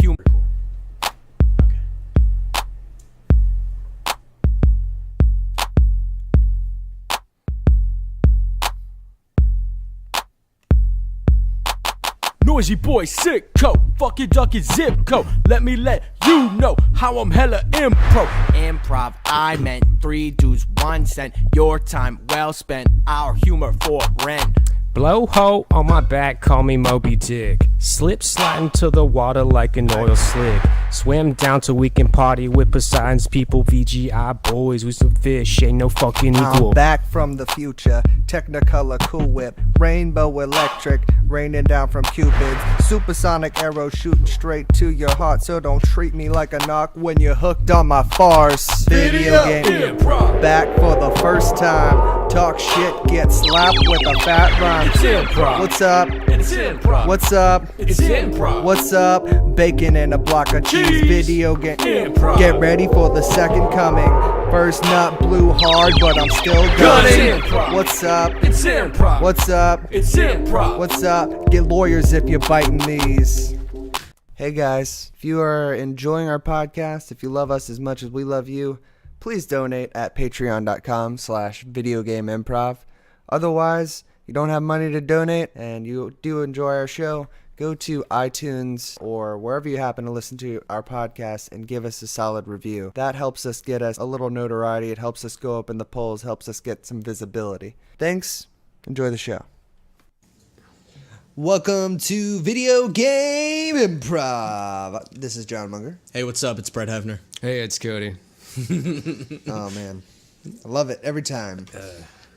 humor. Noisy boy, sick coat, fuck your ducky zip code. Let me let you know how I'm hella improv. I meant 3 dudes, 1 cent. Your time well spent, our humor for rent. Blowhole on my back, call me Moby Dick. Slip slide into the water like an oil slick. Swim down to weekend party with Poseidon's people. VGI boys with some fish, ain't no fucking equal. I'm back from the future, Technicolor Cool Whip, Rainbow Electric, raining down from Cupids, supersonic arrow shooting straight to your heart. So don't treat me like a knock when you're hooked on my farce. Video game improv. Back for the first time. Talk shit, get slapped with a fat rhyme. It's improv. What's up? It's improv. What's up? It's improv. What's up? Bacon and a block of cheese. Video game. Improv. Get ready for the second coming. First nut blew hard, but I'm still gunning. Improv. What's up? It's improv. What's up? It's improv. What's up? Get lawyers if you're biting these. Hey guys, if you are enjoying our podcast, if you love us as much as we love you, please donate at patreon.com/videogameimprov. Otherwise, you don't have money to donate and you do enjoy our show, go to iTunes or wherever you happen to listen to our podcast and give us a solid review. That helps us get us a little notoriety. It helps us go up in the polls, helps us get some visibility. Thanks. Enjoy the show. Welcome to Video Game Improv. This is John Munger. Hey, what's up? It's Brett Hefner. Hey, it's Cody. Oh, man. I love it every time.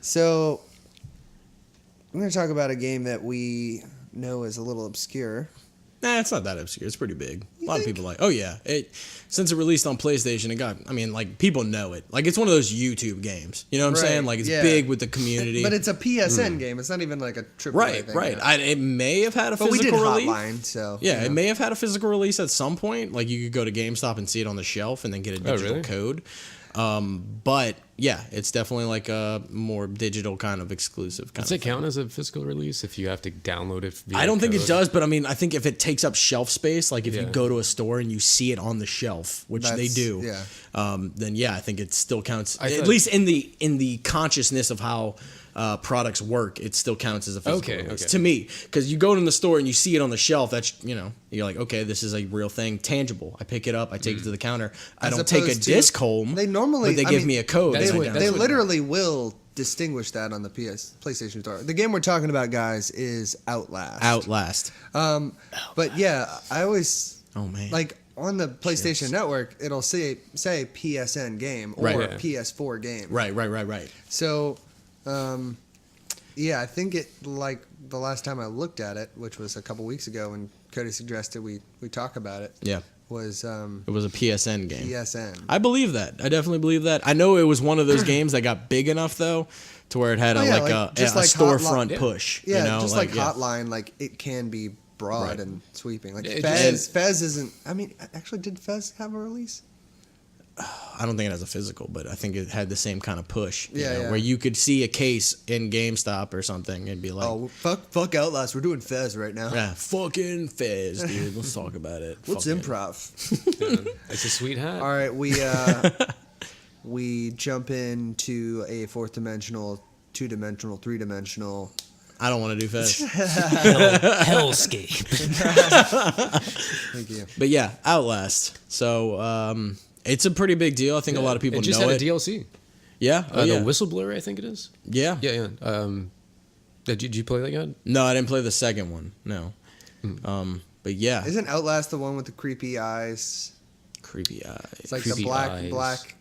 So, I'm going to talk about a game that we know is a little obscure. Nah, it's not that obscure. It's pretty big. A lot of think? people like. Oh yeah, since it released on PlayStation, it got. I mean, like people know it. Like it's one of those YouTube games. You know what I'm saying? Like it's big with the community. But it's a PSN game. It's not even like a AAA right, thing. right. Yeah. It may have had a But physical we did release. Hotline, so Yeah, you know. it may have had a physical release at some point. Like you could go to GameStop and see it on the shelf and then get a digital code. But yeah, it's definitely like a more digital kind of exclusive. Does it count as a physical release if you have to download it via I don't think code? it does, but I mean, I think if it takes up shelf space, like if you go to a store and you see it on the shelf, which they do, then yeah, I think it still counts. At least in the consciousness of how products work, it still counts as a physical release to me. Because you go in the store and you see it on the shelf, that's you're like, okay, this is a real thing, tangible. I pick it up, I take it to the counter. I don't take a disc home. They normally, but they give me a code. They literally will distinguish that on the PlayStation Store. The game we're talking about, guys, is Outlast. But yeah, I always like on the PlayStation Network, it'll say PSN game or PS4 game. Right. So, yeah, I think it like the last time I looked at it, which was a couple weeks ago, when Cody suggested we talk about it. Yeah. It was a PSN game. PSN. I believe that. I definitely believe that. I know it was one of those games that got big enough though, to where it had a storefront push. Yeah, you know? just like Hotline, like it can be broad and sweeping. Like Fez isn't. I mean, actually, did Fez have a release? I don't think it has a physical, but I think it had the same kind of push. Yeah. Where you could see a case in GameStop or something and be like, "Oh, fuck Outlast, we're doing Fez right now." Yeah, fucking Fez, dude. Let's talk about it. What's improv? It's a sweet hat. All right, we jump into a 4th dimensional, 2-dimensional, 3-dimensional. I don't want to do Fez. Hellscape. Thank you. But yeah, Outlast. So it's a pretty big deal. I think a lot of people know it. It just had a DLC. Yeah? The Whistleblower, I think it is. Yeah. Yeah. Did you play that yet? No, I didn't play the second one. No. But yeah. Isn't Outlast the one with the creepy eyes? Creepy eyes. It's like creepy the eyes. black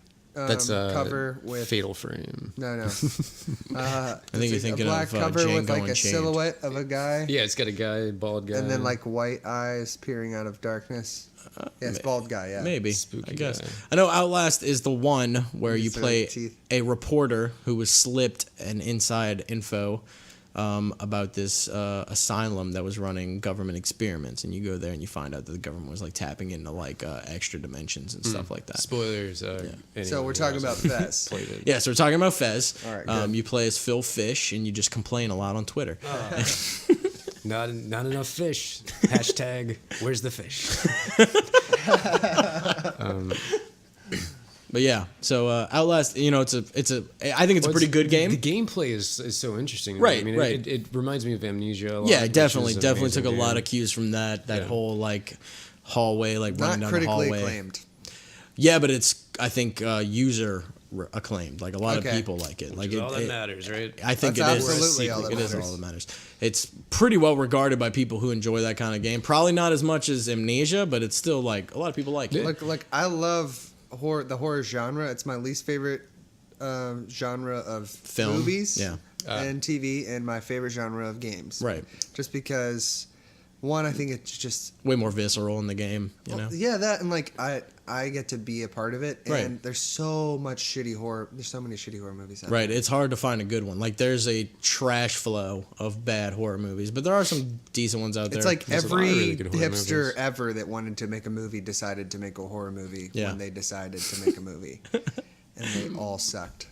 That's cover with Fatal Frame. No. I think you're thinking a black of cover Django with like a Unchained. silhouette of a guy. Yeah, it's got a guy, bald guy, and then like white eyes peering out of darkness. Yeah, it's bald guy. Yeah, maybe. Spooky I guess. guy. I know Outlast is the one where you play teeth. a reporter who was slipped an inside info about this asylum that was running government experiments, and you go there and you find out that the government was like tapping into like extra dimensions and stuff like that. Spoilers. So we're talking about Fez. Yeah, so we're talking about Fez. All right, good. You play as Phil Fish, and you just complain a lot on Twitter. Not enough fish. Hashtag, where's the fish? But yeah, so Outlast, I think it's a pretty good game. The gameplay is so interesting. Right, I mean, right. It reminds me of Amnesia a lot. Yeah, which definitely is an took a amazing lot game. of cues from that whole like hallway, like running Not down the hallway. critically acclaimed. Yeah, but it's I think user acclaimed. Like a lot of Okay. people like it. Like Which is all that it matters, right? I think That's it is. absolutely all that It is matters. all that matters. It's pretty well regarded by people who enjoy that kind of game. Probably not as much as Amnesia, but it's still like a lot of people like it. Like I love the horror genre. It's my least favorite genre of Film, movies yeah. and TV, and my favorite genre of games. Right. Just because, one, I think it's just Way more visceral in the game, you know. yeah, that, and like I get to be a part of it, and Right. there's so much shitty horror. There's so many shitty horror movies out Right, there. it's hard to find a good one. Like there's a trash flow of bad horror movies, but there are some decent ones out there. It's like There's a lot of every really good horror hipster movies. ever that wanted to make a movie decided to make a horror movie Yeah. when they decided to make a movie, and they all sucked.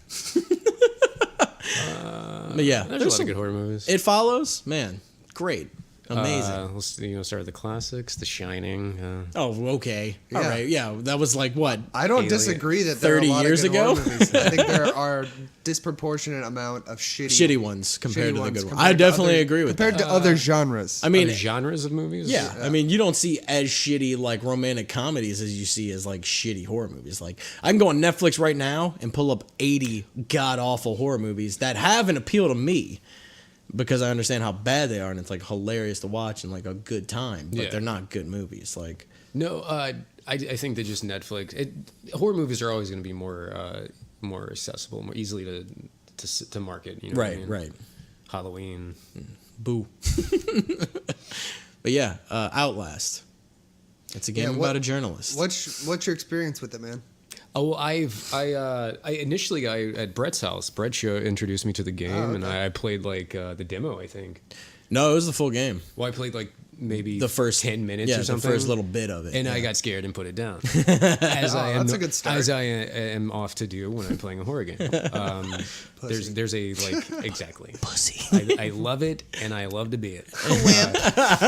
but yeah, There's a lot of good horror movies. It Follows, man, great, amazing. Let's start with the classics. The Shining. Oh, okay, all Yeah. right, yeah, that was like what? I don't Alien. disagree that there are 30 a lot years of good ago? horror movies. I think there are disproportionate amount of Shitty ones compared to the ones good ones. compared I to definitely other- agree with compared that. to other genres. I mean, Other genres of movies. yeah, I mean, you don't see as shitty like romantic comedies as you see as like shitty horror movies. Like I can go on Netflix right now and pull up 80 god awful horror movies that have an appeal to me because I understand how bad they are and it's like hilarious to watch and like a good time, but Yeah. they're not good movies. Like No, I think that just Netflix. Horror movies are always going to be more accessible, more easily to market. You know what I right, mean? right, Halloween. boo. But yeah, Outlast. It's a game Yeah, what- about a journalist. What's your experience with it, man? Oh, I initially at Brett's house. Brett introduced me to the game, and I played like the demo. I think. No, it was the full game. Well, I played like maybe The first 10 minutes yeah, or something. the first little bit of it, And I yeah. got scared and put it down. As I am, that's a good start. As I am off to do when I'm playing a horror game. There's a like exactly Pussy. I love it and I love to be it.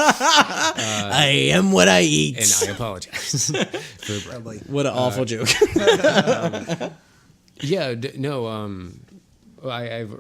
I am what I eat. And I apologize. for Brett. What an awful joke. Yeah, I've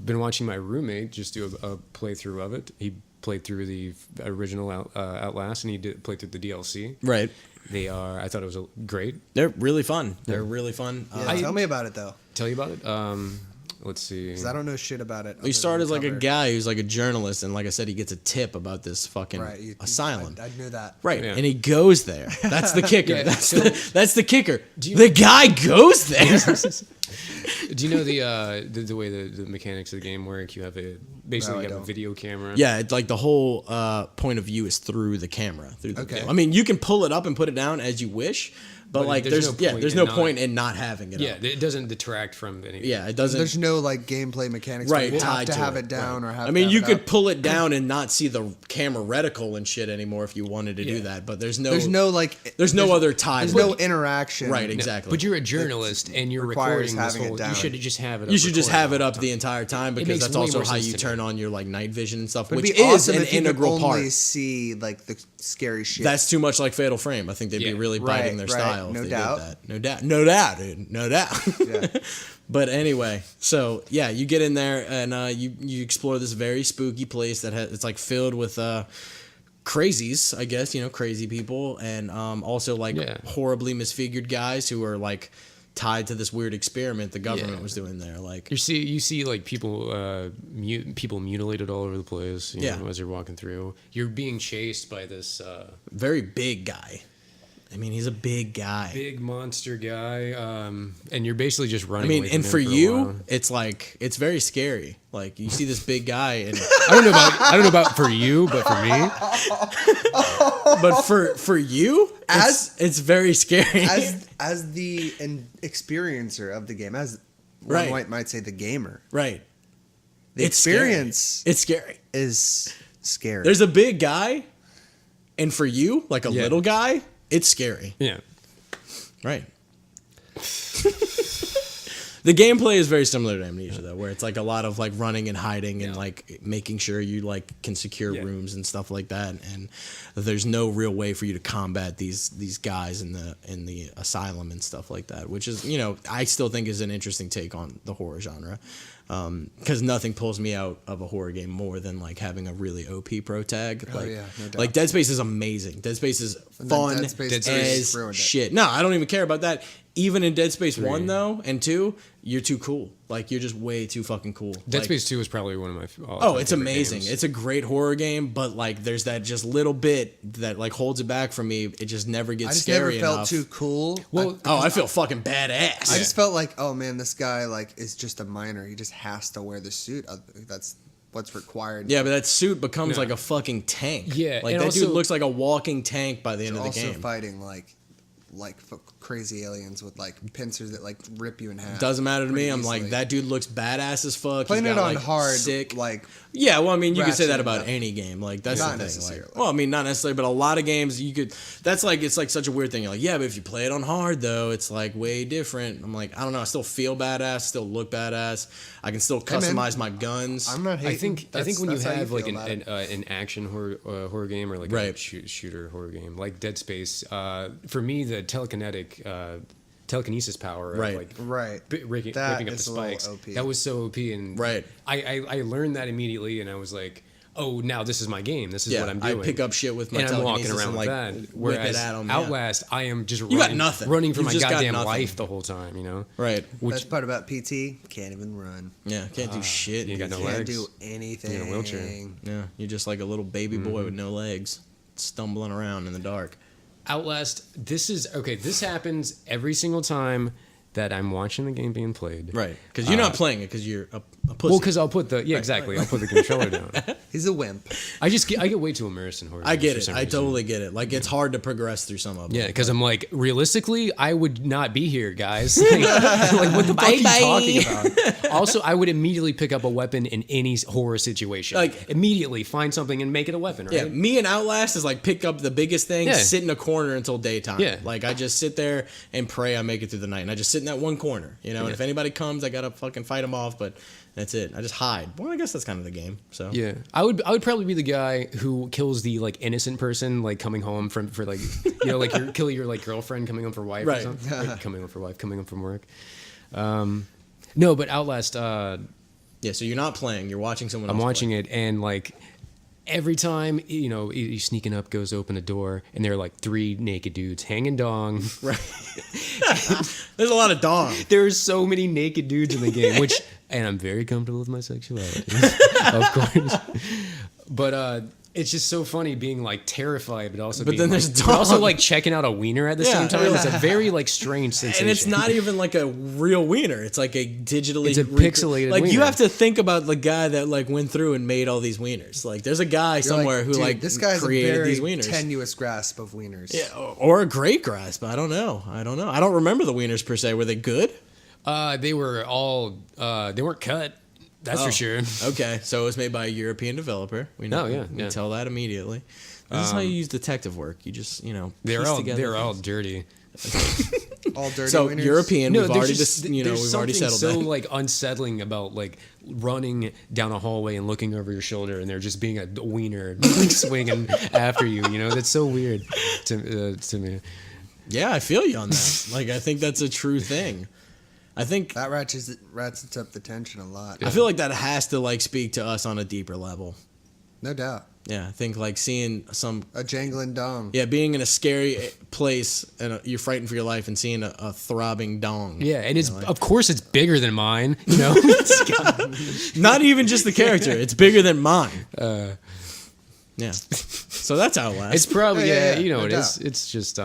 been watching my roommate just do a playthrough of it. He played through the original Outlast, and he played through the DLC. Right. I thought it was great. They're really fun. They're really fun. Yeah, tell me about it though, Tell you about it? Let's see. because I don't know shit about it. We started as like a guy who's like a journalist, and like I said, he gets a tip about this fucking asylum. I knew that. Right, Yeah. and he goes there. That's the kicker. Yeah, that's so- that's the kicker. The guy goes there. Do you know the way the mechanics of the game work? You have basically No, I you have a don't. video camera. Yeah, it's like the whole point of view is through the camera. Through the Okay. I mean, you can pull it up and put it down as you wish, but like there's no point in not having it. Yeah, up. it doesn't detract from anything. Yeah, it doesn't. There's no like gameplay mechanics. Right, where you have tied to to have it, it down or have. I mean, to you have it could up. pull it down and not see the camera reticle and shit anymore if you wanted to do Yeah. that, but there's no There's no other tie. There's to no it. interaction. Right, No, exactly. but you're a journalist and you're requires recording this having it whole. down. You should just have it. Up You should just recording have it all up the the time. entire time because makes that's way also more how sense you to turn me. on your like night vision and stuff, It'd which be is awesome an if you could integral only part. see like the scary shit. That's too much like Fatal Frame. I think they'd be Yeah. really Right, biting their right. style. No if they doubt. Did that. No doubt. No doubt, dude. No doubt. Yeah. But anyway, so yeah, you get in there and you explore this very spooky place that it's like filled with crazies, I guess, crazy people, and also like Yeah. horribly misfigured guys who are like tied to this weird experiment the government Yeah. was doing there. Like You see like people people mutilated all over the place. You Yeah. know, as you're walking through, you're being chased by this very big guy. I mean, he's a big guy. big monster guy, and you're basically just running. I mean, away and from for him a you, while. it's like it's very scary. Like you see this big guy, and I don't know about for you, but for me, but for you, it's very scary. as the experiencer of the game, as Right. one might say, the gamer. Right. The It's scary. experience It's scary. is scary. There's a big guy, and for you, like a Yeah. little guy, it's scary. yeah. Right. The gameplay is very similar to Amnesia though, where it's like a lot of like running and hiding and like making sure you like can secure rooms and stuff like that. And there's no real way for you to combat these guys in the asylum and stuff like that, which is, you know, I still think is an interesting take on the horror genre. Because nothing pulls me out of a horror game more than like having a really OP pro tag. Like, no doubt. like Dead Space is amazing. Dead Space is fun as shit. No, I don't even care about that. Even in Dead Space 1 though and 2, you're too cool. Like you're just way too fucking cool. Dead like, Space 2 is probably one of my it's amazing. Games. It's a great horror game, but like there's that just little bit that like holds it back for me. It just never gets scary enough. I just never felt too cool. Well, I feel fucking badass. I just felt like, oh man, this guy like is just a minor. He just has to wear the suit. That's what's required. Yeah, but that suit becomes like a fucking tank. Yeah, like that dude looks like a walking tank by the end of the game. Also fighting like crazy aliens with like pincers that like rip you in half. Doesn't matter to me. I'm like, that dude looks badass as fuck. Playing it on like, hard, sick. like yeah. Well, I mean, you could say that about any game. Like that's not the thing. necessarily. Like, well, I mean, not necessarily, but a lot of games you could. That's like it's like such a weird thing. You're like, yeah, but if you play it on hard though, it's like way different. I'm like, I don't know. I still feel badass. Still look badass. I can still customize my guns. I'm not hating. I think when you have like an action horror game or like a shooter horror game like Dead Space, for me the telekinesis power of like ripping up the spikes, that was so OP, and I learned that immediately, and I was like, oh, now this is my game. This is what I'm doing. I pick up shit with my telekinesis, and I'm walking around and with like that. Whereas at them, Outlast, I am just running for my goddamn life the whole time, you know? Right. Best part about PT, can't even run. Yeah, can't do shit. You got no legs. Can't do anything. You're in a wheelchair. Yeah, you're just like a little baby boy with no legs, stumbling around in the dark. Outlast, this happens every single time that I'm watching the game being played. Right. Because you're not playing it because you're a pussy. Well, because I'll put I'll put the controller down. He's a wimp. I get way too immersed in horror games. I get it. I totally get it. Like, it's hard to progress through some of them. Yeah, because I'm like, realistically, I would not be here, guys. Like what the fuck are you talking about? Also, I would immediately pick up a weapon in any horror situation. Like, immediately find something and make it a weapon, right? Yeah, me and Outlast is like pick up the biggest thing, sit in a corner until daytime. Yeah. Like, I just sit there and pray I make it through the night. And I just sit in that one corner, you know? And if anybody comes, I gotta fucking fight them off, but that's it. I just hide. Well, I guess that's kind of the game. So yeah, I would probably be the guy who kills the like innocent person like coming home for like like kill your like girlfriend coming home for wife or something. Like, coming home for wife, coming home from work. No, but Outlast. Yeah, so you're not playing. You're watching someone else. I'm watching it, and like every time you sneaking up, goes open a door, and there are like 3 naked dudes hanging dong. Right. There's a lot of dong. There's so many naked dudes in the game, and I'm very comfortable with my sexuality, of course. But it's just so funny being like terrified, but also like checking out a wiener at the same time. It's a very like strange sensation, and it's not even like a real wiener. It's like a digitally, it's a pixelated. Like wiener. You have to think about the guy that like went through and made all these wieners. Like there's a guy somewhere who like this guy's created a very these wieners. Tenuous grasp of wieners. Yeah, or a great grasp. I don't know. I don't remember the wieners per se. Were they good? They were all. They weren't cut. That's for sure. Okay, so it was made by a European developer. We know. We tell that immediately. This is how you use detective work. You just they're all dirty. All dirty. So wieners? European. No, we've already we've already settled so that. like unsettling about like running down a hallway and looking over your shoulder and there just being a wiener like swinging after you. That's so weird to me. Yeah, I feel you on that. Like I think that's a true thing. I think that ratchets up the tension a lot. I feel like that has to like speak to us on a deeper level. No doubt. Yeah, I think like seeing a jangling dong. Yeah, being in a scary place and you're frightened for your life and seeing a throbbing dong. Yeah, and it's of course it's bigger than mine. Not even just the character; it's bigger than mine. Yeah. So that's Outlast. It's probably it no is. Doubt. It's just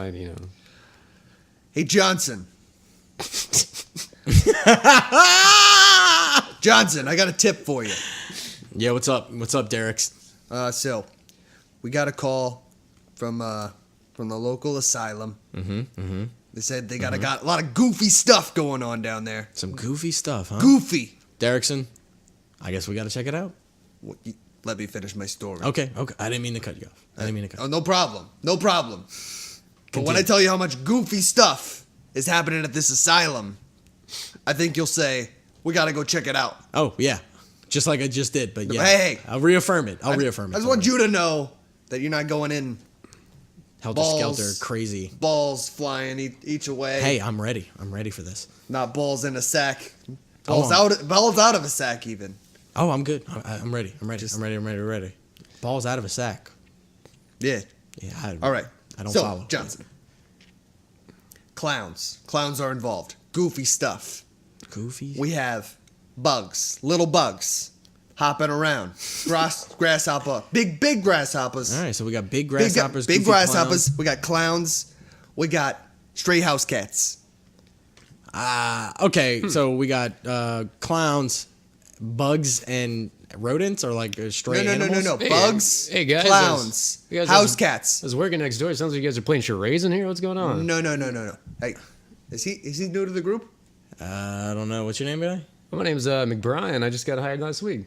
Hey Johnson. Johnson, I got a tip for you. Yeah, what's up? What's up, Derek's? So we got a call from the local asylum. They said they got a lot of goofy stuff going on down there. Some goofy stuff, huh? Goofy. Derrickson, I guess we got to check it out. Let me finish my story. Okay. I didn't mean to cut you off. Oh, no problem. But when I tell you how much goofy stuff is happening at this asylum, I think you'll say, we got to go check it out. Oh, yeah. Just like I just did, but yeah. Hey. I'll reaffirm it. I just want you to know that you're not going in helter-skelter, crazy. Balls flying each away. Hey, I'm ready. I'm ready for this. Not balls in a sack. Balls out of a sack even. Oh, I'm good. I'm ready. I'm ready. Balls out of a sack. Yeah. Yeah. All right. I don't follow. Johnson. Clowns. Clowns are involved. Goofy stuff. Goofy? We have bugs. Little bugs. Hopping around. Grasshopper. Big grasshoppers. All right, so we got big grasshoppers. Big grasshoppers. Clowns. We got clowns. We got stray house cats. Okay, so we got clowns, bugs, and rodents, or like stray animals? No. Bugs, hey guys, clowns, house cats. I was working next door. It sounds like you guys are playing charades in here. What's going on? No. Hey, is he new to the group? I don't know. What's your name, guy? Well, my name's McBrien. I just got hired last week.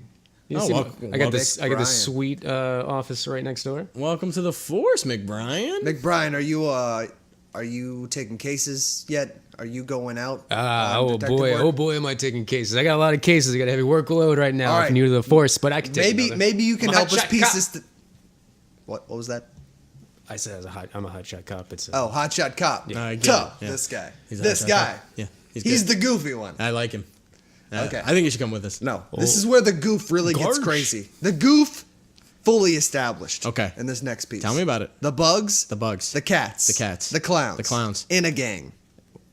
I got this sweet office right next door. Welcome to the force, McBrien. McBrien, are you taking cases yet? Are you going out? Oh boy, am I taking cases? I got a lot of cases. I got a heavy workload right now. I'm new to the force, but I can take maybe you can help us piece this. What was that? I said I'm a hotshot cop. Hotshot cop. Yeah. Tough. Yeah. This guy. Yeah, he's the goofy one. I like him. Okay. I think you should come with us. No, this is where the goof really gets crazy. The goof fully established. Okay. In this next piece. Tell me about it. The bugs. The bugs. The cats. The cats. The clowns. The clowns. In a gang.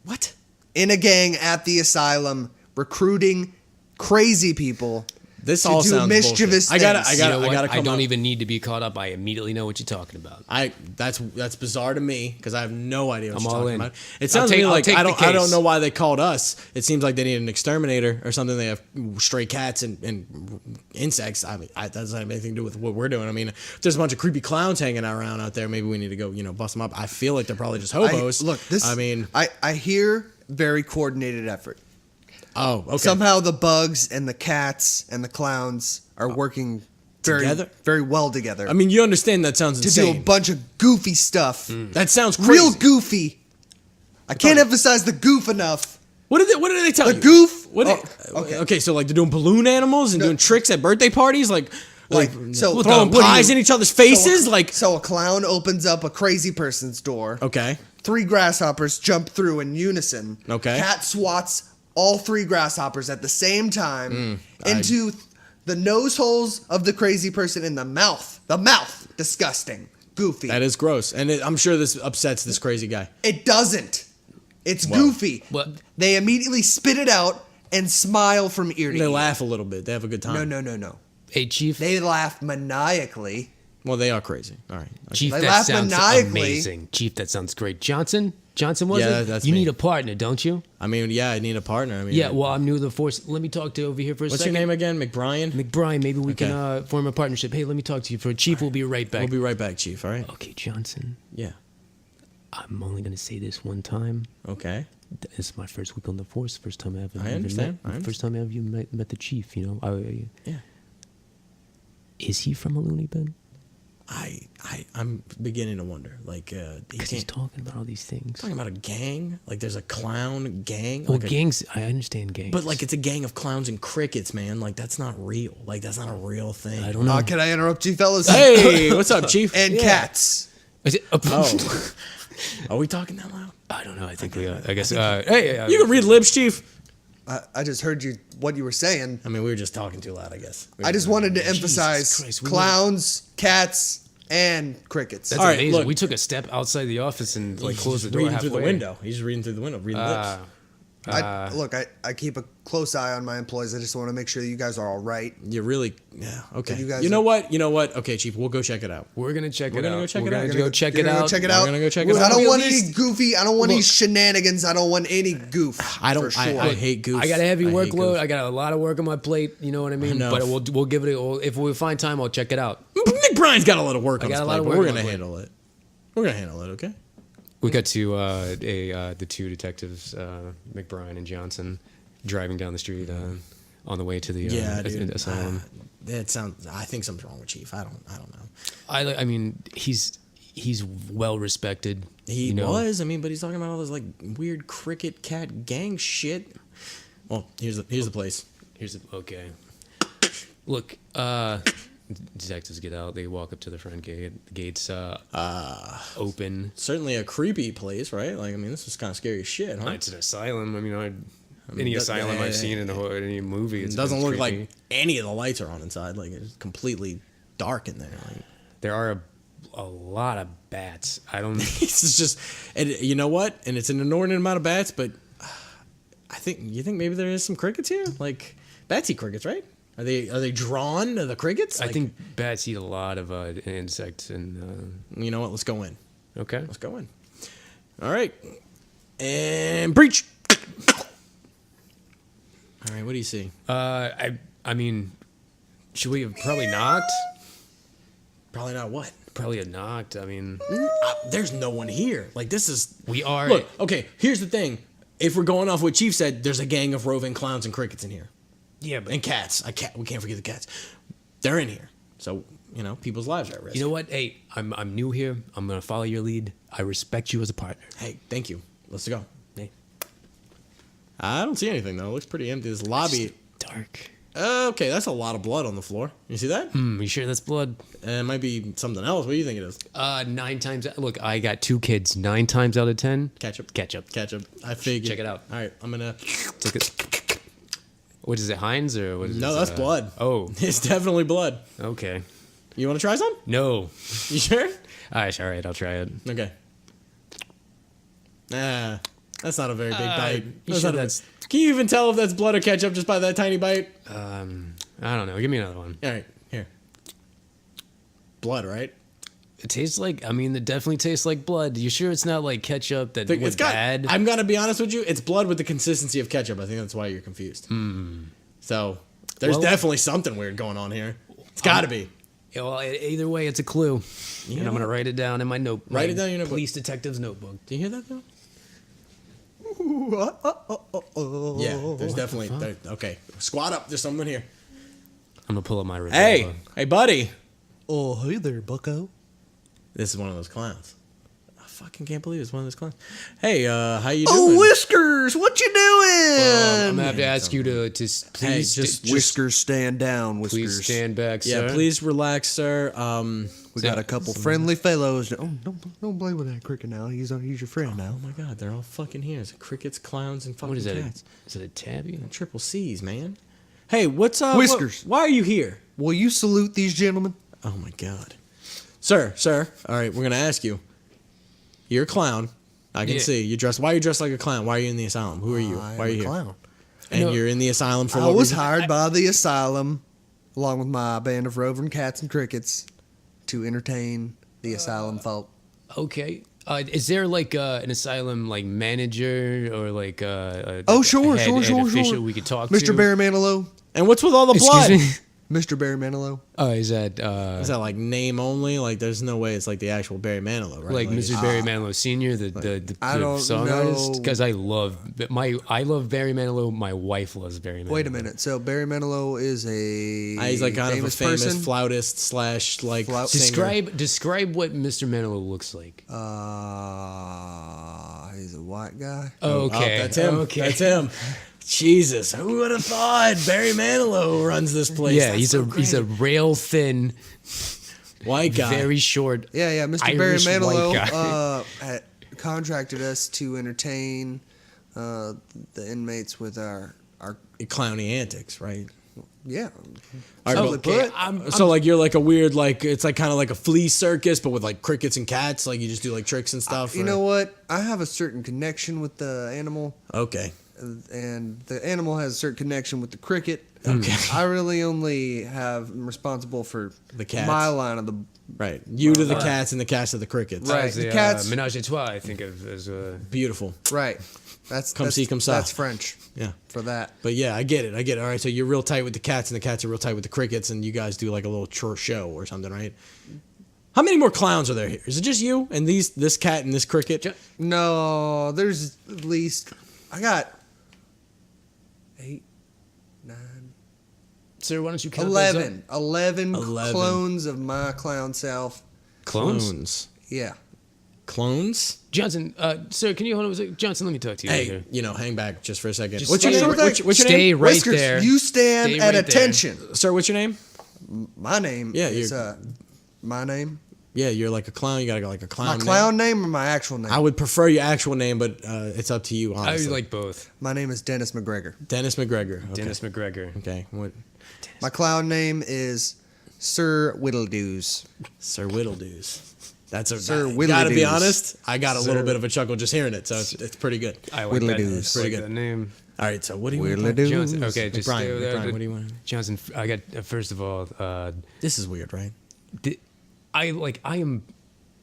What? In a gang at the asylum, recruiting crazy people. This all sounds mischievous bullshit. I gotta come I don't even need to be caught up. I immediately know what you're talking about. That's bizarre to me because I have no idea what you're talking about. It sounds to me like I don't know why they called us. It seems like they need an exterminator or something. They have stray cats and insects. I mean, that doesn't have anything to do with what we're doing. I mean, if there's a bunch of creepy clowns hanging around out there, maybe we need to go, bust them up. I feel like they're probably just hobos. I hear very coordinated effort. Oh, okay. Somehow the bugs and the cats and the clowns are working very well together. I mean, you understand that sounds insane. To do a bunch of goofy stuff. That sounds crazy. Real goofy. I can't emphasize the goof enough. What did they tell you? The goof? Okay, so like they're doing balloon animals and doing tricks at birthday parties, so throwing pies in each other's faces, So a clown opens up a crazy person's door. Okay. 3 grasshoppers jump through in unison. Okay. Cat swats all 3 grasshoppers at the same time into the nose holes of the crazy person in the mouth. The mouth. Disgusting. Goofy. That is gross. And I'm sure this upsets this crazy guy. It doesn't. It's goofy. What? They immediately spit it out and smile from ear to ear. They laugh a little bit. They have a good time. No. Hey, Chief. They laugh maniacally. Well, they are crazy. All right. Okay. Chief, They that laugh sounds maniacally. amazing. Chief, that sounds great. Johnson, That's you me. need a partner, don't you? I mean, yeah, I need a partner. I mean, Yeah, well, I'm new to the force. Let me talk to over here for a what's second. your name again? McBrien? McBrien, maybe we can form a partnership. Hey, let me talk to you. For Chief, we'll be right back. We'll be right back, Chief. All right. Okay, Johnson, Yeah. I'm only going to say this one time. Okay. This is my first week on the force. First time I ever understand. First time I ever met the Chief, Yeah. Is he from a loony bin? I'm beginning to wonder. Because he's talking about all these things. Talking about a gang? Like there's a clown gang? Well, gangs, I understand gangs. But it's a gang of clowns and crickets, man. That's not real. That's not a real thing. I don't know. Can I interrupt you, fellas? Hey, what's up, Chief? And cats. Is it, Oh. Are we talking that loud? I don't know. I think we are. I guess. Hey. You can read lips, Chief. I just heard what you were saying. I mean, we were just talking too loud, I guess. I just wanted to emphasize Christ, clowns, cats, and crickets. That's All right, amazing. look. We took a step outside the office and closed the door reading halfway. through the window. He's just reading through the window, reading lips. I keep a close eye on my employees. I just want to make sure that you guys are all right. You really, yeah, okay. you guys You know what? Okay, Chief, we'll go check it out. We're gonna check We're it gonna out. go check We're it out. gonna You're go gonna check You're it gonna go out. check it out. We're gonna go check it out. I don't At want least- any goofy. I don't want any shenanigans. I don't want any goof. I don't. For sure. I hate goof. I got a heavy I hate workload. goof. I got a lot of work on my plate. You know what I mean? I know. But we'll give it. If we find time, I'll check it out. McBrien's got a lot of work on his got a plate, lot of but work we're on gonna my handle it. We're gonna handle it, okay? We got to the 2 detectives, McBrien and Johnson, driving down the street on the way to the asylum. That sounds. I think something's wrong with Chief. I don't know. I mean, he's well respected. He was. I mean, but he's talking about all this weird cricket cat gang shit. Well, here's the place. Okay. Look, detectives get out. They walk up to the front gate. The gate's open. Certainly a creepy place, right? Like, I mean, this is kind of scary as shit, huh? It's an asylum. I mean, any asylum I've seen in any movie. It doesn't look like any of the lights are on inside. Like, it's completely dark in there. Like, there are a lot of bats. I don't. It's just, and you know what? And it's an inordinate amount of bats, but you think maybe there is some crickets here? Like, bats eat crickets, right? Are they drawn to the crickets? I think bats eat a lot of insects, and you know what? Let's go in. Okay, let's go in. All right, and breach. All right, what do you see? I mean, should we have probably knocked? Probably not what? Probably a knocked. I mean, there's no one here. Like, this is. We are. Look, okay. Here's the thing. If we're going off what Chief said, there's a gang of roving clowns and crickets in here. Yeah, but and cats. We can't forget the cats. They're in here. So, you know, people's lives are at risk. You know what? Hey, I'm new here. I'm gonna follow your lead. I respect you as a partner. Hey, thank you. Let's go. Hey. I don't see anything though. It looks pretty empty. This lobby. It's dark. Okay, that's a lot of blood on the floor. You see that? You sure that's blood? It might be something else. What do you think it is? 9 times. Look, I got 2 kids. 9 times out of 10. Ketchup. I figured. Check it out. All right, I'm gonna take it. What is it, Heinz or what is it? No, that's blood. Oh, it's definitely blood. Okay. You want to try some? No. You sure? All right, I'll try it. Okay. That's not a very big bite. Can you even tell if that's blood or ketchup just by that tiny bite? I don't know. Give me another one. All right, here. Blood, right? It tastes like. I mean, it definitely tastes like blood. You sure it's not like ketchup that went bad? I'm gonna be honest with you. It's blood with the consistency of ketchup. I think that's why you're confused. So there's definitely something weird going on here. It's got to be. Well, either way, it's a clue, and I'm gonna write it down in my notebook. Write it down in your notebook. Police detective's notebook. Do you hear that though? Yeah, there's definitely. Okay, squat up. There's someone here. I'm gonna pull up my revolver. Hey, buddy. Oh, hey there, bucko. This is one of those clowns. I fucking can't believe it's one of those clowns. Hey, how you doing? Oh, Whiskers, what you doing? I'm gonna have to ask you to please just Whiskers, stand down. Whiskers, please stand back, sir. Yeah, please relax, sir. We got a couple friendly fellows. Oh, don't play with that cricket now. He's your friend now. Oh my God, they're all fucking here. It's crickets, clowns, and fucking what is that? cats. Is it a tabby? Triple C's, man. Hey, what's up? Whiskers. Why are you here? Will you salute these gentlemen? Oh my God. Sir. All right, we're gonna ask you. You're a clown. I can see you dressed. Why are you dressed like a clown? Why are you in the asylum? Who are you? Why are you here? Clown. And you're in the asylum for I what was reason? hired by the asylum, along with my band of roving cats and crickets, to entertain the asylum folk. Okay. Is there like an asylum like manager or like sure, official we could talk to? Mr. Barry Manilow. And what's with all the blood? Excuse me? Mr. Barry Manilow. Oh, is that like name only? Like, there's no way it's like the actual Barry Manilow, right? like Mr. Barry Manilow Senior, the I don't song know. artist? Because I love Barry Manilow. My wife loves Barry Manilow. Wait a minute. So Barry Manilow is he's like kind of a famous person? flautist slash like singer. Describe what Mr. Manilow looks like. He's a white guy. Okay, that's him. Okay, that's him. Jesus, who would have thought Barry Manilow runs this place? Yeah, he's a rail thin white guy, very short. Yeah. Mr. Irish Barry white Manilow guy. had contracted us to entertain the inmates with our clowny antics, right? Yeah. So like you're like a weird like it's like kind of like a flea circus, but with like crickets and cats. Like you just do like tricks and stuff. You know what? I have a certain connection with the animal. Okay. And the animal has a certain connection with the cricket. Okay. I really only I'm responsible for the cats. My line of the right. You to the cats and the cats to the crickets. Right. The cats. Menage a trois. I think of as beautiful. Right. That's come see, come saw. That's French. Yeah. For that. But yeah, I get it. All right. So you're real tight with the cats and the cats are real tight with the crickets, and you guys do like a little chore show or something, right? How many more clowns are there here? Is it just you and this cat and this cricket? No, there's at least I got 8, 9. Sir, why don't you count 11 clones of my clown self. Clones? Yeah. Clones? Johnson, sir, can you hold on a second? Johnson, let me talk to you. Hey, here. hang back just for a second. Just What's your stay- name? What's your Stay name? right Whiskers, there. you stand Stay at right there. attention. Sir, what's your name? My name Yeah, is you're- my name. Yeah, you're like a clown. You gotta go like a clown. My clown name or my actual name? I would prefer your actual name, but it's up to you, I honestly. like both. My name is Dennis McGregor. Dennis McGregor. Okay. Dennis McGregor. Okay. What? My clown name is Sir Whittledoos. Sir Whittledoos. That's a Sir Gotta be Whittledoos. honest. I got a little Sir- bit of a chuckle just hearing it, so it's pretty good. I like that. Whittledoos. I like Pretty good. that name. All right. So what do you want? to play? Whittledoos. Johnson. Okay, just Brian, stay over there. Brian, what do you want? Johnson, I got first of all, This is weird, right? I am.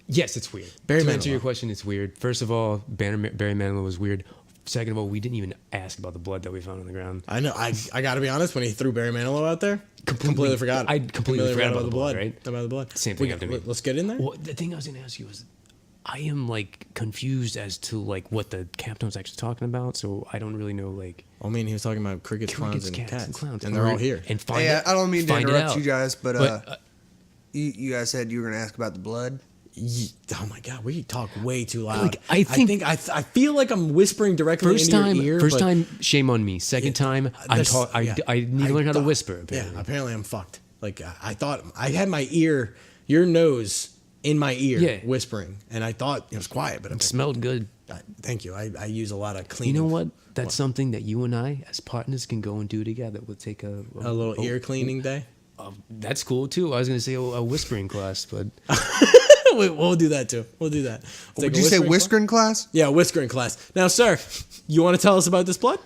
Yes, it's weird. Barry To answer Manilow. your question, it's weird. First of all, Barry Manilow was weird. Second of all, we didn't even ask about the blood that we found on the ground. I know. I got to be honest. When he threw Barry Manilow out there, completely forgot. I completely forgot about the blood, right? About the blood. Same thing happened to me. Let's get in there. Well, the thing I was going to ask you was, I am like confused as to like what the captain was actually talking about. So I don't really know like. I mean, he was talking about crickets, clowns, and Crickets, cats, and clowns, and they're all here. And find Hey, it, I don't mean to find it interrupt out. you guys, but But, you guys said you were going to ask about the blood. Oh my God, we talk way too loud. Like, I think- I feel like I'm whispering directly First into time, your ear. first but time, shame on me. Second time, I need to learn how to whisper. Apparently. Yeah, apparently I'm fucked. Like I thought I had my ear, your nose in my ear, Yeah. whispering, and I thought it was quiet. But It smelled good. thank you. I use a lot of cleaning. You know what? That's something that you and I, as partners, can go and do together. We'll take a little ear cleaning day. That's cool too. I was gonna say a whispering class, but We'll do that too. We'll do that. Would you say whiskering class? Yeah, whiskering class. Now, sir, you want to tell us about this blood?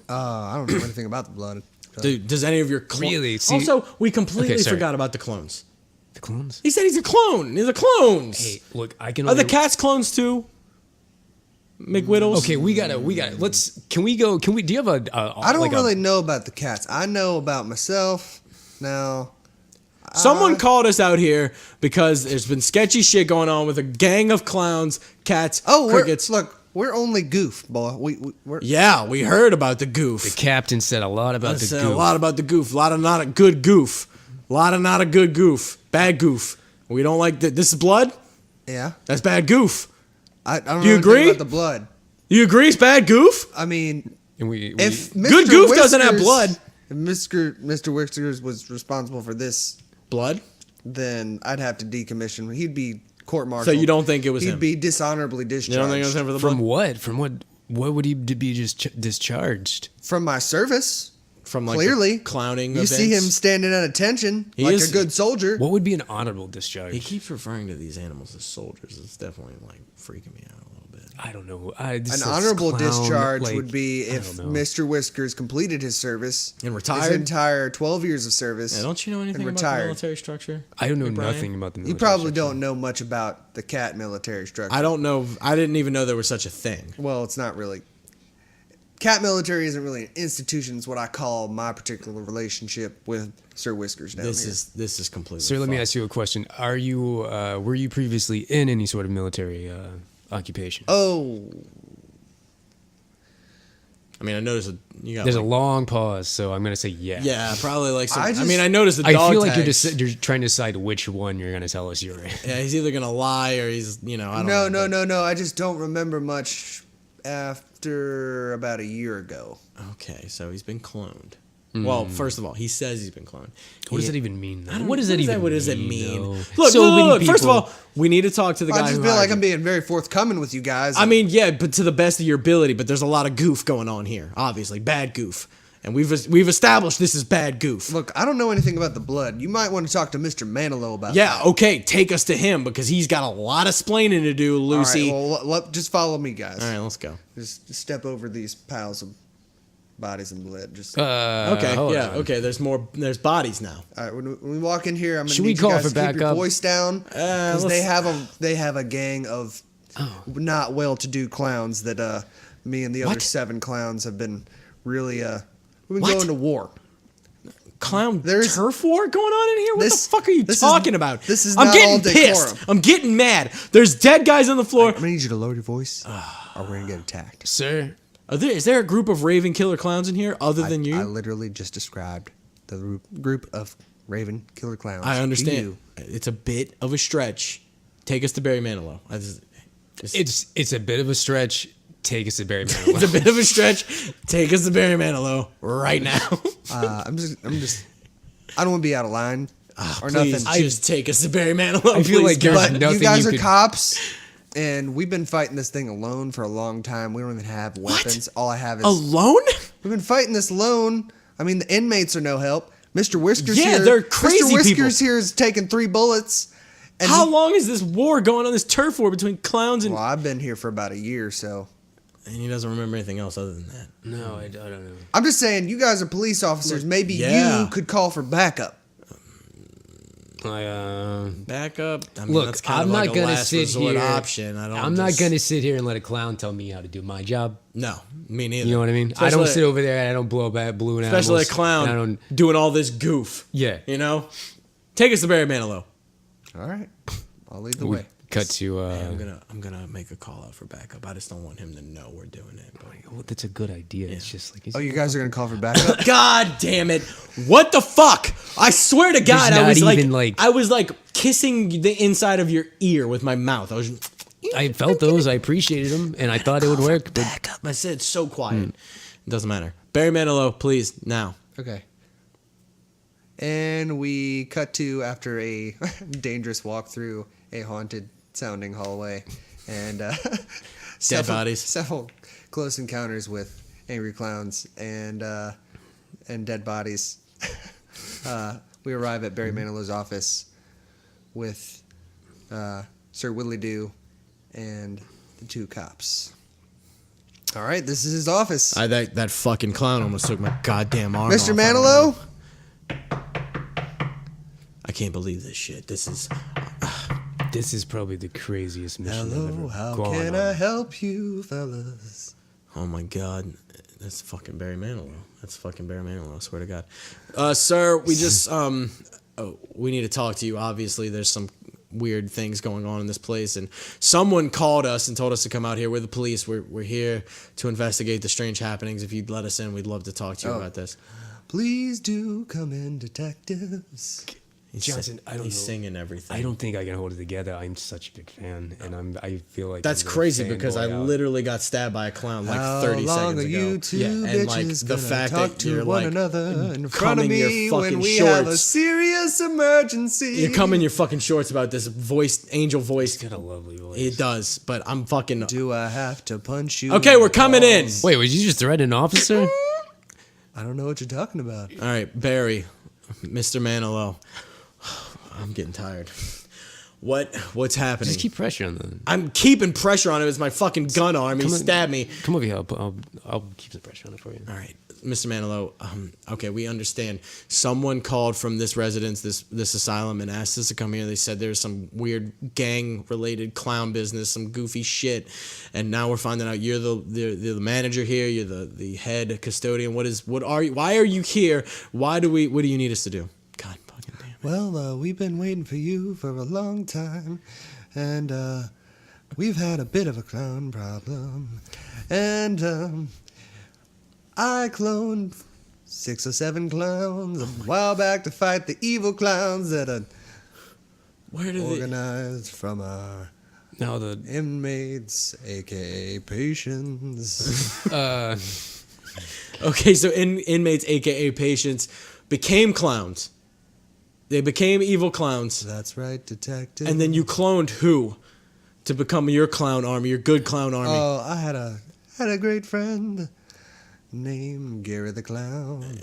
I don't know anything about the blood. Dude, does any of your Really? See- Also, we completely Okay, sorry. forgot about the clones. the clones. He said he's a clone. He's a clones. Hey, look, I can. Are the only- cats clones too? McWhittles. Okay, we gotta. Let's. Can we go? Can we? Do you have a? I don't like really know about the cats. I know about myself. Now, Someone called us out here because there's been sketchy shit going on with a gang of clowns, cats, crickets. we're only goof, boy. We're Yeah, we heard about the goof. The captain said a lot about the Said goof. a lot about the goof. A lot of not a good goof. A lot of not a good goof. Bad goof. We don't like that. This is blood. yeah. That's bad goof. I don't Do you know anything agree? about the blood. You agree? It's bad goof. I mean, And we if Mr. Good goof doesn't have Whiskers- blood. If Mr. Whiskers was responsible for this, Blood. then I'd have to decommission. He'd be court-martialed. So you don't think it was He'd him? be dishonorably discharged. You don't think it was him for the from blood? what? From what? What would he be just discharged? From my service. From like Clearly. the clowning. You events? see him standing at attention He like is- a good soldier. What would be an honorable discharge? He keeps referring to these animals as soldiers. It's definitely like freaking me out a little bit. I don't know. An honorable discharge like, would be I if don't know. Mr. Whiskers completed his service And retired? his entire 12 years of service. Yeah, don't you know anything and about the retired. military structure? I don't know Hey, Brian? nothing about the You military probably structure. don't know much about the cat military structure. I don't know. I didn't even know there was such a thing. Well, it's not really. Cat military isn't really an institution. It's what I call my particular relationship with Sir Whiskers down This here. is completely. Sir, let me fucked. ask you a question. Are you were you previously in any sort of military occupation? Oh, I mean, I noticed you got. There's a like, long pause, so I'm gonna say yeah. Yeah, probably like some. I I, just- mean, I noticed the I dog feel like tags. you're trying to decide which one you're gonna tell us you're in. Yeah, he's either gonna lie or he's I don't know. no. I just don't remember much after about a year ago. Okay, so he's been cloned. Well, first of all, he says he's been cloned. What does that even mean? Though? I don't What know. does that even? What does it mean? though? Look, So many look. First of people- all, we need to talk to the guy. I just who feel like hired I'm you. being very forthcoming with you guys. I mean, yeah, but to the best of your ability. But there's a lot of goof going on here. Obviously, bad goof, and we've established this is bad goof. look, I don't know anything about the blood. You might want to talk to Mr. Manilow about Yeah, that. okay, take us to him because he's got a lot of splaining to do, Lucy. All right, well, just follow me, guys. All right, let's go. Just step over these piles of bodies and blood. Just Okay, hold yeah, on. okay. There's bodies now. all right. When we walk in here, I'm gonna Should we need call you guys for to keep your backup? voice down because let's- they have a gang of not well-to-do clowns that me and the other What? 7 clowns have been really we've been What? going to war. Clown There's- turf war going on in here? What This- the fuck are you this is- talking about? this is I'm not getting all pissed. decorum. I'm getting mad. There's dead guys on the floor. I'm gonna need you to lower your voice, or we're gonna get attacked. Sir. Is there a group of raving killer clowns in here other than you? I literally just described the group of Raven Killer Clowns. I to understand. you. It's a bit of a stretch. Take us to Barry Manilow. It's a bit of a stretch. Take us to Barry Manilow. It's a bit of a stretch. Take us to Barry Manilow right now. I don't want to be out of line or Please, nothing. just take us to Barry Manilow. I feel like there's But nothing you guys you are could- cops, and we've been fighting this thing alone for a long time. We don't even have weapons. All I have is Alone? We've been fighting this alone. I mean, the inmates are no help. Mr. Whiskers Yeah, here. they're crazy Mr. Whiskers people. here is taking 3 bullets. And How long is this war going on, this turf war between clowns and... Well, I've been here for about a year, so. And he doesn't remember anything else other than that. No, I don't know. I'm just saying, you guys are police officers. Maybe Yeah. you could call for backup. Back up. I mean, Look, that's kind I'm of like not a gonna last sit resort here. option. I'm not gonna sit here and let a clown tell me how to do my job. No, me neither. You know what I mean? I don't sit over there and I don't blow back balloon animals. Especially a clown and I don't. doing all this goof. Yeah. You know? Take us to Barry Manilow. All right. I'll lead the We way. cut to. I'm gonna make a call out for backup. I just don't want him to know we're doing it. But... Oh, that's a good idea. It's just like. Oh, you guys are going to call for backup? God damn it! What the fuck? I swear to God, There's I was not like, even, like- I was like kissing the inside of your ear with my mouth. I was. I felt those. I appreciated them, and I thought it would work. But Backup. I said it's so quiet. It doesn't matter. Barry Manilow, please now. Okay. And we cut to after a dangerous walk through a haunted sounding hallway and bodies. several close encounters with angry clowns and dead bodies. We arrive at Barry Manilow's office with Sir Whittly Doo and the 2 cops. All right, this is his office. That fucking clown almost took my goddamn arm Mr. off. Manilow? I can't believe this shit. This is probably the craziest mission I've Hello, ever how gone can on. I help you, fellas? oh my god. That's fucking Barry Manilow. That's fucking Barry Manilow, I swear to God. Sir, we just we need to talk to you. Obviously there's some weird things going on in this place, and someone called us and told us to come out here. We're the police. We're here to investigate the strange happenings. If you'd let us in, we'd love to talk to you about this. Please do come in, detectives. Johnson, I don't He's know. singing everything. I don't think I can hold it together. I'm such a big fan, and I feel like That's I'm a crazy because I fanboy out. literally got stabbed by a clown like How 30 long seconds are ago. you two and like bitches the gonna fact talk that to you're one like another in front of combing your me when fucking we have a shorts. serious emergency? You're coming your fucking shorts about this angel voice. He's got a lovely voice. It does, but I'm fucking. Do I have to punch you? Okay, we're coming in. Wait, would you just threaten an officer? I don't know what you're talking about. All right, Barry, Mr. Manilow. I'm getting tired. What's happening? Just keep pressure on them. I'm keeping pressure on him. It's my fucking gun arm. He Come on. stabbed me. Come over here. I'll keep the pressure on it for you. All right, Mr. Manilow. Okay, we understand. Someone called from this residence, this asylum, and asked us to come here. They said there's some weird gang-related clown business, some goofy shit, and now we're finding out you're the manager here. You're the head custodian. What are you? Why are you here? What do you need us to do? God fucking damn. Well, we've been waiting for you for a long time, and we've had a bit of a clown problem, and I cloned 6 or 7 clowns a while back to fight the evil clowns that are Where did they? organized from our Now the inmates, aka patients. Okay, so inmates, aka patients, became clowns. They became evil clowns, That's right, detective. and then you cloned who to become your clown army, your good clown army? Oh, I had a great friend named Gary the Clown,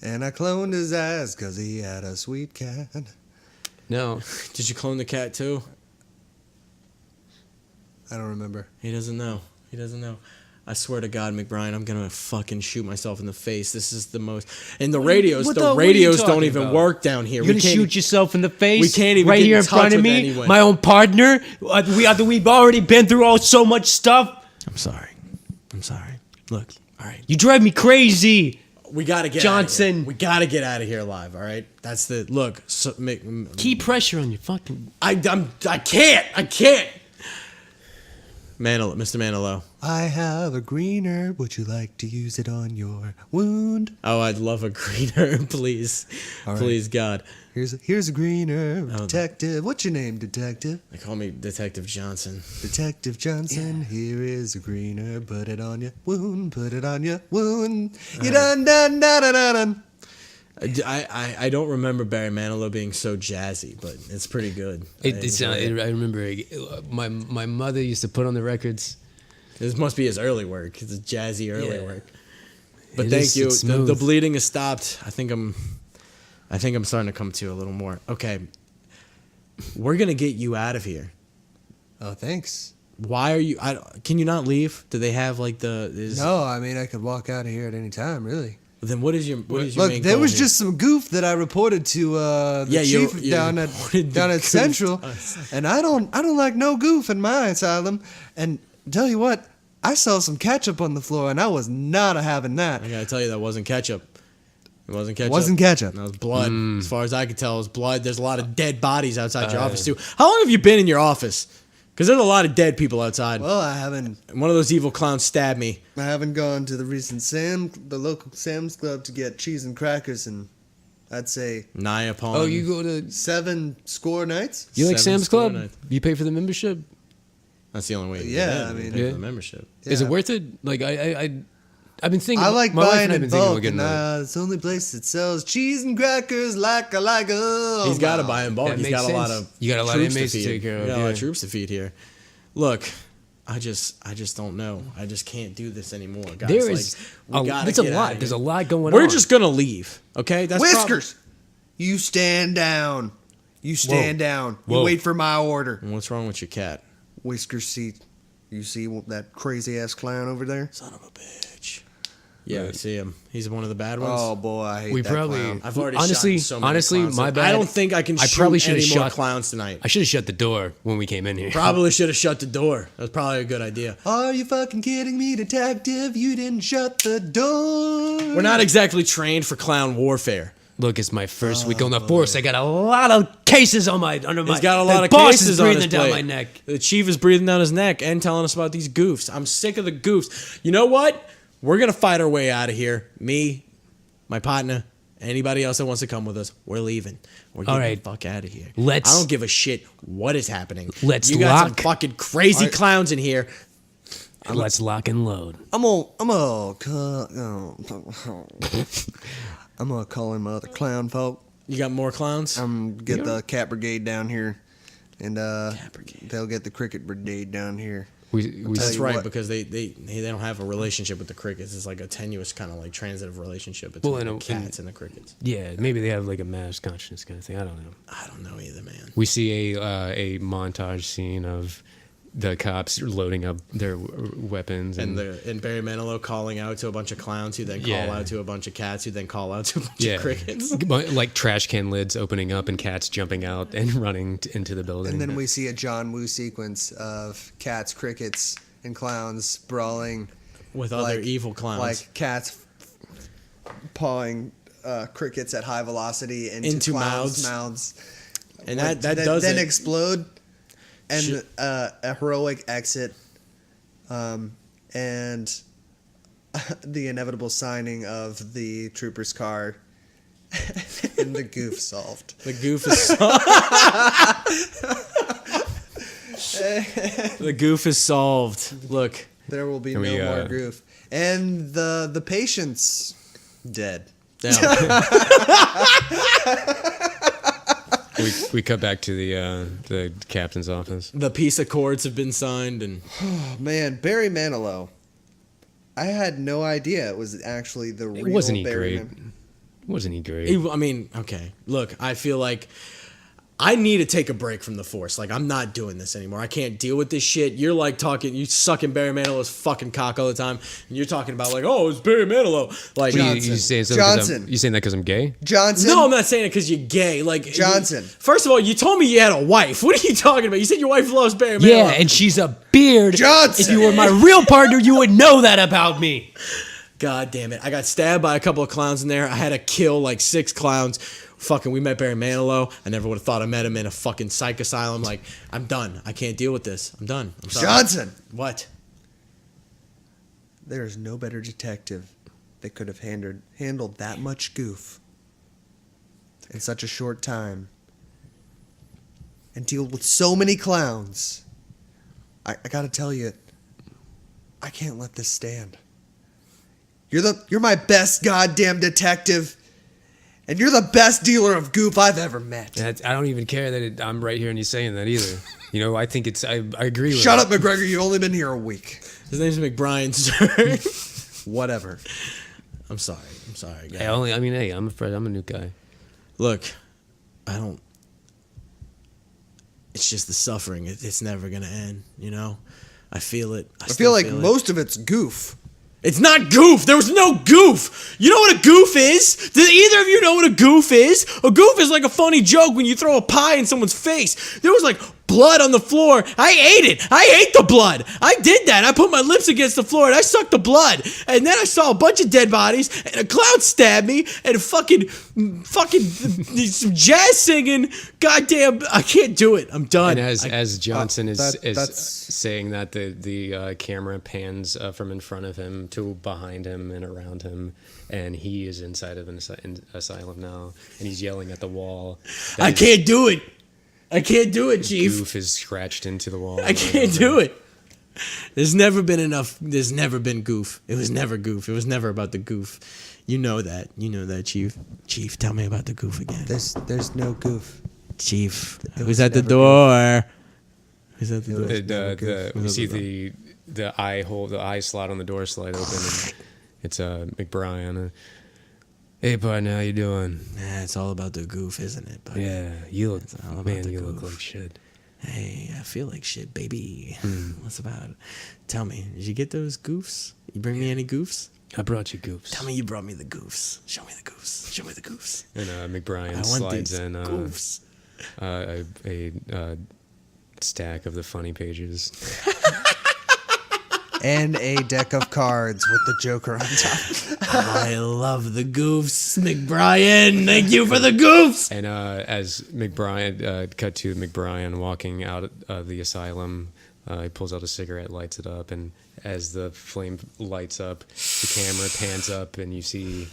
and I cloned his ass 'cause he had a sweet cat. no. Did you clone the cat too? I don't remember. He doesn't know. He doesn't know. I swear to God, McBride, I'm gonna fucking shoot myself in the face. This is the most. And the radios, what the the- what are you radios don't talking even about? work down here. You're gonna shoot yourself in the face. we can't even right get here in in front touch of with me. anyone. My own partner. We've already been through so much stuff. I'm sorry. I'm sorry. Look, all right. You drive me crazy. We gotta get Johnson. Out of here. We gotta get out of here alive. All right. That's the look. So, Keep pressure on your fucking. I can't. Mr. Manilow. I have a green herb. Would you like to use it on your wound? Oh, I'd love a green herb, please. All right. Please, God. Here's a green herb. Detective. What's your name, Detective? They call me Detective Johnson. Detective Johnson. Yeah. Here is a green herb. Put it on your wound. Put it on your wound. You done. I don't remember Barry Manilow being so jazzy, but it's pretty good. I remember my mother used to put on the records. This must be his early work. It's jazzy early work. But It's you. smooth. The bleeding has stopped. I think I'm starting to come to a little more. Okay, we're gonna get you out of here. Oh, thanks. Why are you? Can you not leave? Do they have like No, I mean I could walk out of here at any time, really. Then what is your Look, main there goal was here? just some goof that I reported to the chief down at Central, and I don't like no goof in my asylum. And tell you what, I saw some ketchup on the floor, and I was not having that. I gotta tell you, that wasn't ketchup. It wasn't ketchup. Wasn't ketchup. That was blood. As far as I could tell, it was blood. There's a lot of dead bodies outside your office too. How long have you been in your office? Because there's a lot of dead people outside. Well, I haven't. One of those evil clowns stabbed me. I haven't gone to the local Sam's Club to get cheese and crackers, and I'd say Nigh upon. Oh, you go to 7 score nights. you like 7 Sam's Club? square nights. You pay for the membership. That's the only way. Yeah, I mean, pay for the membership. Is it Yeah. worth it? Like I've been thinking. I like my wife buying and I have in been thinking about bulk, getting and it's the only place that sells cheese and crackers like I like 'em. He's got to buy in bulk. That He's makes got a lot sense. of. You got a lot of troops inmates to feed. take care of, You got a lot of yeah. troops to feed here. Look, I just don't know. I just can't do this anymore, guys. There is it's a lot. There's a lot going on. We're just gonna leave, okay? That's Whiskers. You stand down. You stand down. You Whoa. wait for my order. What's wrong with your cat? Whiskers, see, you see that crazy ass clown over there? Son of a bitch. Yeah, I see him. He's one of the bad ones. Oh boy, I hate We that probably clown. I've already honestly, shot so many clowns. my bad. I don't think I can I shoot probably should any have more shot clowns tonight. I should have shut the door when we came in here. Probably should have shut the door. That was probably a good idea. Are you fucking kidding me, detective? You didn't shut the door. We're not exactly trained for clown warfare. Look, it's my first week on the force. I got a lot of cases under my. He's got a lot the of boss cases is on breathing his down plate. my neck. The chief is breathing down his neck and telling us about these goofs. I'm sick of the goofs. You know what? We're gonna fight our way out of here. Me, my partner, anybody else that wants to come with us, we're leaving. We're getting All right. the fuck out of here. I Let's- don't give a shit what is happening. Let's you got some lock- fucking crazy clowns in here. Let's lock and load. I'm gonna call in my other clown folk. You got more clowns? Get the cat brigade down here, and brigade. they'll get the cricket brigade down here. We That's you right, what. because they don't have a relationship with the crickets. It's like a tenuous kind of like transitive relationship between Well, the and- cats and the crickets. yeah, maybe they have like a mass consciousness kind of thing. I don't know. I don't know either, man. We see a montage scene of the cops loading up their weapons And Barry Manilow calling out to a bunch of clowns who then call Yeah. out to a bunch of cats who then call out to a bunch yeah, of crickets. like trash can lids opening up and cats jumping out and running into the building. And then we see a John Woo sequence of cats, crickets, and clowns brawling With other evil clowns. like cats pawing crickets at high velocity into mouths. clowns' mouths. And Like, that does then it. explode, and Shit. a heroic exit, and the inevitable signing of the trooper's car, and the goof solved. The goof is solved. The goof is solved. Look. There will be Can no we, more goof, and the patient's dead. Now, we cut back to the captain's office. the peace accords have been signed, and Man, Barry Manilow. I had no idea it was actually the real Wasn't he Barry great? Wasn't he great? I mean, okay. Look, I feel like I need to take a break from the force. Like, I'm not doing this anymore. I can't deal with this shit. You're like you sucking Barry Manilow's fucking cock all the time, and you're talking about like, oh, it's Barry Manilow. Like, You saying something 'cause you saying that because I'm gay? Johnson. no, I'm not saying it because you're gay. Like Johnson. First of all, you told me you had a wife. What are you talking about? You said your wife loves Barry Manilow. Yeah, and she's a beard. Johnson. If you were my real partner, you would know that about me. God damn it. I got stabbed by a couple of clowns in there. I had to kill like 6 clowns. Fucking, we met Barry Manilow. I never would have thought I met him in a fucking psych asylum. Like, I'm done. I can't deal with this. I'm done. I'm sorry. Johnson! What? There is no better detective that could have handled that much goof in such a short time and deal with so many clowns. I gotta tell you, I can't let this stand. You're my best goddamn detective, and you're the best dealer of goof I've ever met. I don't even care that I'm right here and he's saying that either. You know, I think I agree with Shut up, McGregor. You've only been here a week. His name's McBrien, sir. Whatever. I'm sorry, guys. Hey, I'm a new guy. Look, it's just the suffering. It's never going to end, you know? I feel it. I feel like most of it's goof. It's not goof. There was no goof. You know what a goof is? Does either of you know what a goof is? A goof is like a funny joke when you throw a pie in someone's face. There was like blood on the floor. I ate it. I ate the blood. I did that. I put my lips against the floor and I sucked the blood. And then I saw a bunch of dead bodies and a clown stabbed me and fucking some jazz singing. Goddamn, I can't do it. I'm done. And as Johnson is saying that, the camera pans from in front of him to behind him and around him, and he is inside of an asylum now, and he's yelling at the wall. I can't do it. I can't do it, Chief. Goof is scratched into the wall. I can't do it. There's never been enough. There's never been goof. It was never goof. It was never about the goof. You know that. You know that, Chief. Chief, tell me about the goof again. There's no goof. Chief, who's at the door? Who's at the door? We see the eye slot on the door slide open, and it's McBrien. Hey, partner, how you doing? Nah, it's all about the goof, isn't it, buddy? Yeah, you look like shit. Hey, I feel like shit, baby. What's about it? Tell me, did you get those goofs? You bring me any goofs? I brought you goofs. Tell me you brought me the goofs. Show me the goofs. Show me the goofs. And McBrien slides in a stack of the funny pages. And a deck of cards with the Joker on top. I love the goofs, McBrien. Thank you for the goofs. And as McBrien, cut to McBrien walking out of the asylum, he pulls out a cigarette, lights it up, and as the flame lights up, the camera pans up, and you see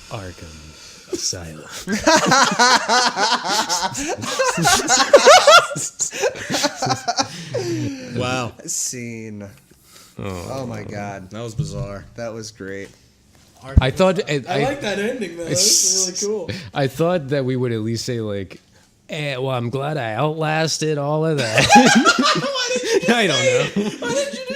Arkham Asylum. Wow. Scene. Oh my God. That was bizarre. That was great. I thought I like that ending, though. That was really cool. I thought that we would at least say like, well, I'm glad I outlasted all of that. Why did you I don't know. Why did you